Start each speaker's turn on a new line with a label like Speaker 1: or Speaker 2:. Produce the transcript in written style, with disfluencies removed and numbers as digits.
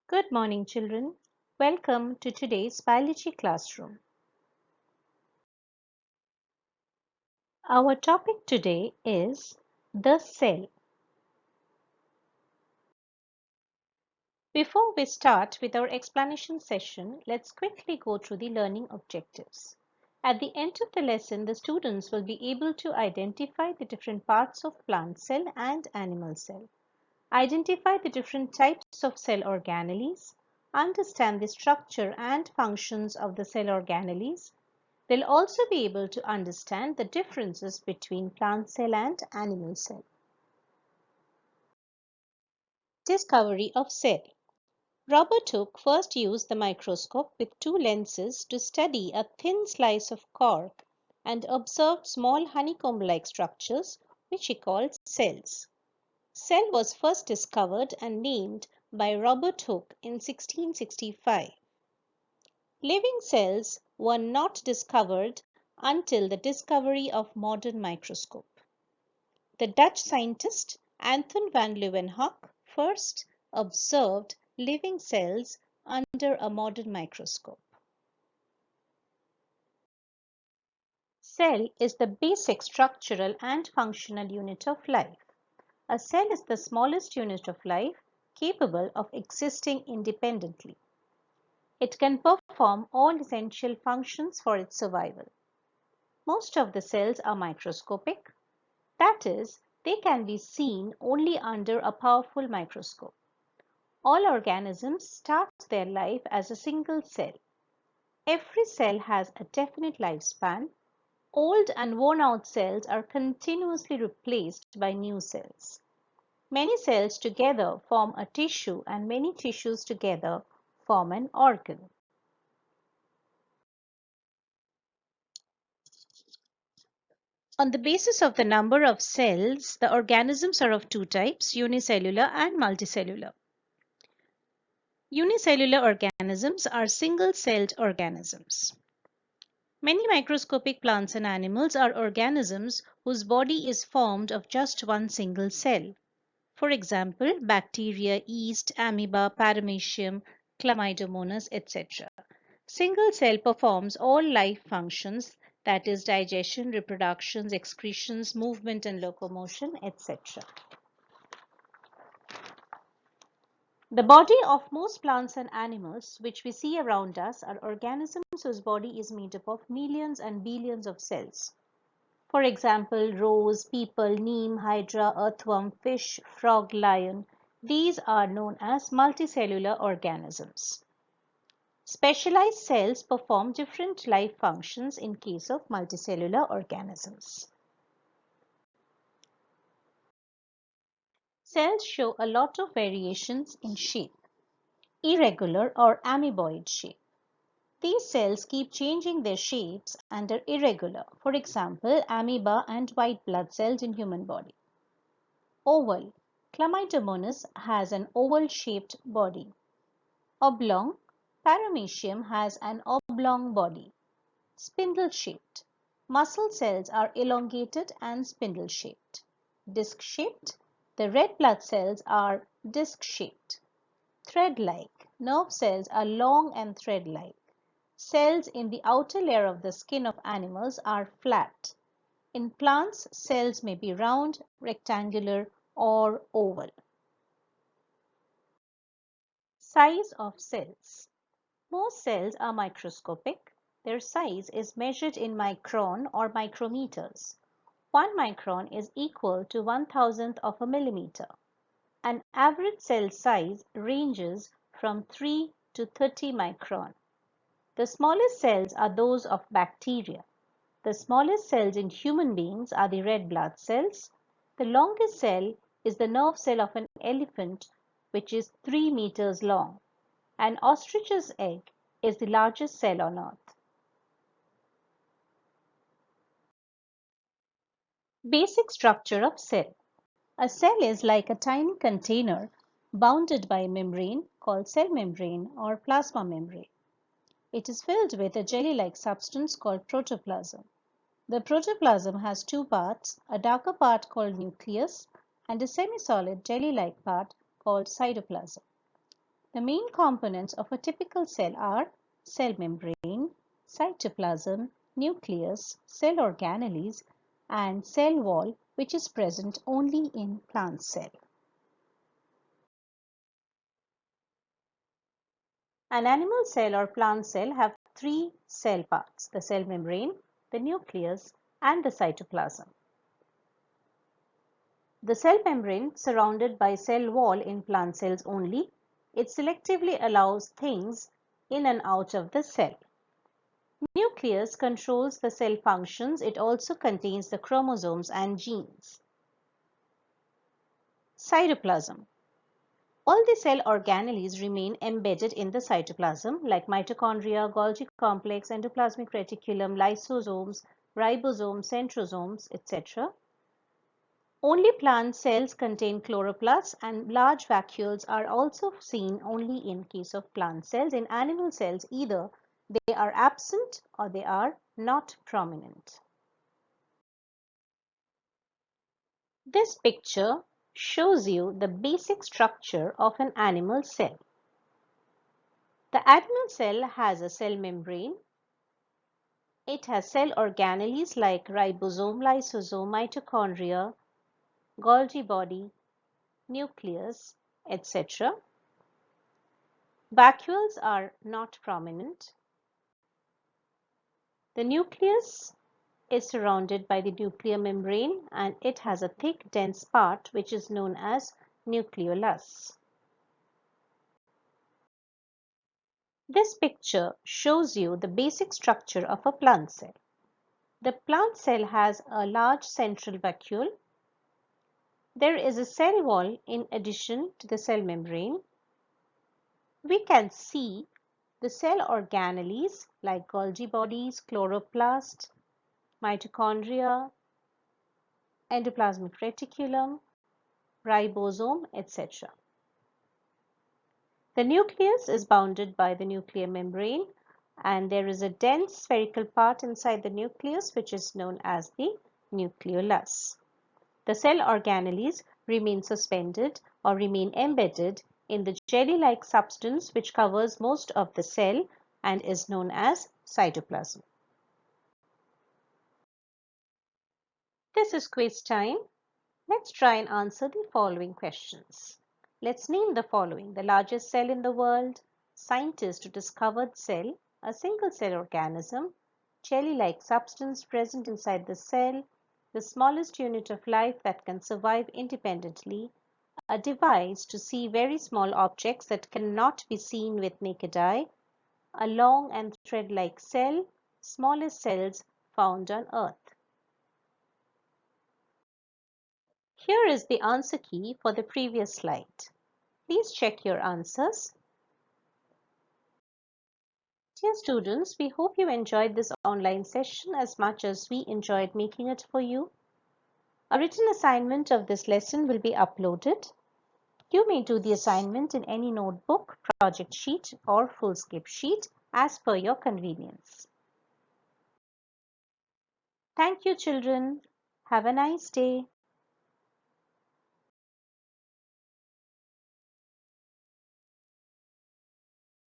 Speaker 1: Good morning, children. Welcome to today's biology classroom. Our topic today is the cell. Before we start with our explanation session, let's quickly go through the learning objectives. At the end of the lesson, the students will be able to identify the different parts of plant cell and animal cell, identify the different types of cell organelles, understand the structure and functions of the cell organelles. They'll also be able to understand the differences between plant cell and animal cell. Discovery of cell. Robert Hooke first used the microscope with two lenses to study a thin slice of cork and observed small honeycomb-like structures which he called cells. Cell was first discovered and named by Robert Hooke in 1665. Living cells were not discovered until the discovery of modern microscope. The Dutch scientist Anton van Leeuwenhoek first observed living cells under a modern microscope. Cell is the basic structural and functional unit of life. A cell is the smallest unit of life capable of existing independently. It can perform all essential functions for its survival. Most of the cells are microscopic. That is, they can be seen only under a powerful microscope. All organisms start their life as a single cell. Every cell has a definite lifespan. Old and worn-out cells are continuously replaced by new cells. Many cells together form a tissue and many tissues together form an organ. On the basis of the number of cells, the organisms are of two types, unicellular and multicellular. Unicellular organisms are single-celled organisms. Many microscopic plants and animals are organisms whose body is formed of just one single cell. For example, bacteria, yeast, amoeba, paramecium, chlamydomonas, etc. Single cell performs all life functions, that is digestion, reproduction, excretions, movement and locomotion, etc. The body of most plants and animals which we see around us are organisms whose body is made up of millions and billions of cells. For example, rose, people, neem, hydra, earthworm, fish, frog, lion. These are known as multicellular organisms. Specialized cells perform different life functions in case of multicellular organisms. Cells show a lot of variations in shape. Irregular or amoeboid shape. These cells keep changing their shapes and are irregular. For example, amoeba and white blood cells in human body. Oval. Chlamydomonas has an oval-shaped body. Oblong. Paramecium has an oblong body. Spindle-shaped. Muscle cells are elongated and spindle-shaped. Disc-shaped. The red blood cells are disc-shaped. Thread-like. Nerve cells are long and thread-like. Cells in the outer layer of the skin of animals are flat. In plants, cells may be round, rectangular, or oval. Size of cells. Most cells are microscopic. Their size is measured in micron or micrometers. 1 micron is equal to 1,000th of a millimeter. An average cell size ranges from 3 to 30 micron. The smallest cells are those of bacteria. The smallest cells in human beings are the red blood cells. The longest cell is the nerve cell of an elephant, which is 3 meters long. An ostrich's egg is the largest cell on Earth. Basic structure of cell. A cell is like a tiny container bounded by a membrane called cell membrane or plasma membrane. It is filled with a jelly-like substance called protoplasm. The protoplasm has two parts, a darker part called nucleus and a semi-solid jelly-like part called cytoplasm. The main components of a typical cell are cell membrane, cytoplasm, nucleus, cell organelles, and cell wall, which is present only in plant cell. An animal cell or plant cell have three cell parts: the cell membrane, the nucleus, and the cytoplasm. The cell membrane, surrounded by cell wall in plant cells only, it selectively allows things in and out of the cell. Nucleus controls the cell functions. It also contains the chromosomes and genes. Cytoplasm. All the cell organelles remain embedded in the cytoplasm, like mitochondria, Golgi complex, endoplasmic reticulum, lysosomes, ribosomes, centrosomes, etc. Only plant cells contain chloroplasts, and large vacuoles are also seen only in case of plant cells. In animal cells, either they are absent or they are not prominent. This picture shows you the basic structure of an animal cell. The animal cell has a cell membrane. It has cell organelles like ribosome, lysosome, mitochondria, Golgi body, nucleus, etc. Vacuoles are not prominent. The nucleus is surrounded by the nuclear membrane, and it has a thick, dense part which is known as nucleolus. This picture shows you the basic structure of a plant cell. The plant cell has a large central vacuole. There is a cell wall in addition to the cell membrane. We can see the cell organelles like Golgi bodies, chloroplast, mitochondria, endoplasmic reticulum, ribosome, etc. The nucleus is bounded by the nuclear membrane, and there is a dense spherical part inside the nucleus which is known as the nucleolus. The cell organelles remain suspended or remain embedded in the jelly-like substance which covers most of the cell and is known as cytoplasm. This is quiz time. Let's try and answer the following questions. Let's name the following: the largest cell in the world, scientist who discovered cell, a single cell organism, jelly-like substance present inside the cell, the smallest unit of life that can survive independently, a device to see very small objects that cannot be seen with naked eye, a long and thread-like cell, smallest cells found on Earth. Here is the answer key for the previous slide. Please check your answers. Dear students, we hope you enjoyed this online session as much as we enjoyed making it for you. A written assignment of this lesson will be uploaded. You may do the assignment in any notebook, project sheet, or Fullscape sheet as per your convenience. Thank you, children. Have a nice day.